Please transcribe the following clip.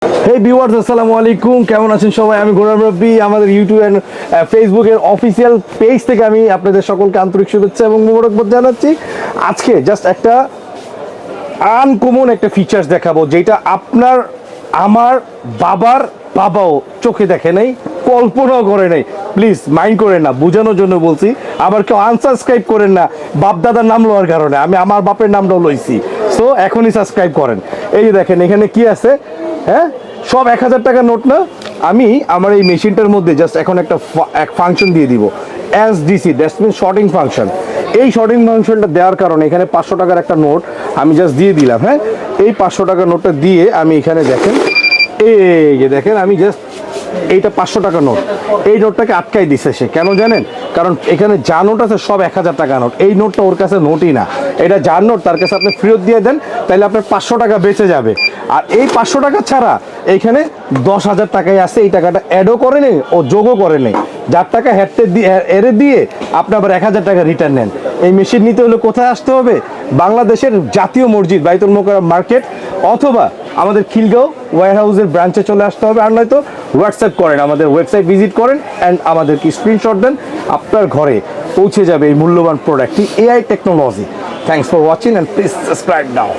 হে viewers, আসসালামু আলাইকুম। কেমন আছেন সবাই? আমি গোলাম রব্বি। আমাদের ইউটিউব এন্ড ফেসবুকের অফিসিয়াল পেজ থেকে আমি আপনাদের সকলকে আন্তরিক শুভেচ্ছা এবং মোবারকবাদ জানাচ্ছি। আজকে জাস্ট একটা আনকমন একটা ফিচার্স দেখাবো, যেটা আপনার আমার বাবার বাবাও চোখে দেখে নাই, কল্পনাও করে নাই। প্লিজ মাইন্ড করেন না, বোঝানোর জন্য বলছি। আবার কেউ আনসাবস্ক্রাইব করেন না বাপ দাদার নাম লওয়ার কারণে। আমি আমার বাপের নামটাও লইছি, সো এখনই সাবস্ক্রাইব করেন। এই যে দেখেন এখানে কি আছে, হ্যাঁ সব 1000 টাকার নোট না। আমি আমার এই মেশিনটার মধ্যে জাস্ট এখন একটা ফাংশন দিয়ে দিব, SDC, that's mean sorting function. এই শর্টিং ফাংশনটা দেওয়ার কারণে এখানে 500 টাকার একটা নোট আমি জাস্ট দিয়ে দিলাম। হ্যাঁ, এই 500 টাকার নোটটা দিয়ে আমি এখানে দেখেন, এই যে দেখেন আমি জাস্ট এইটা 500 টাকা নোট, এই নোটটাকে আটকাই দিছে সে। কেন জানেন? কারণ এখানে যা নোট আছে সব 1000 টাকা নোট। এই নোটটা ওর কাছে নোটই না, এটা যার নোট তার কাছে আপনি ফেরত দিয়ে দেন, তাহলে আপনার 500 টাকা বেঁচে যাবে। আর এই 500 টাকা ছাড়া এইখানে 10,000 টাকাই আছে, এই টাকাটা অ্যাডও করে নেই ও যোগও করে নেই। যার টাকা হেঁটে দিয়ে এরে দিয়ে আপনি আবার 1000 টাকা রিটার্ন নেন। এই মেশিন নিতে হলে কোথায় আসতে হবে? বাংলাদেশের জাতীয় মসজিদ বাইতুল মোকাররম মার্কেট অথবা আমাদের খিলগাঁও ওয়্যার হাউসের ব্রাঞ্চে চলে আসতে হবে। আর নয়তো হোয়াটসঅ্যাপ করেন, আমাদের ওয়েবসাইট ভিজিট করেন অ্যান্ড আমাদেরকে স্ক্রিনশট দেন, আপনার ঘরে পৌঁছে যাবে এই মূল্যবান প্রোডাক্টটি, AI technology. Thanks for watching and please subscribe now.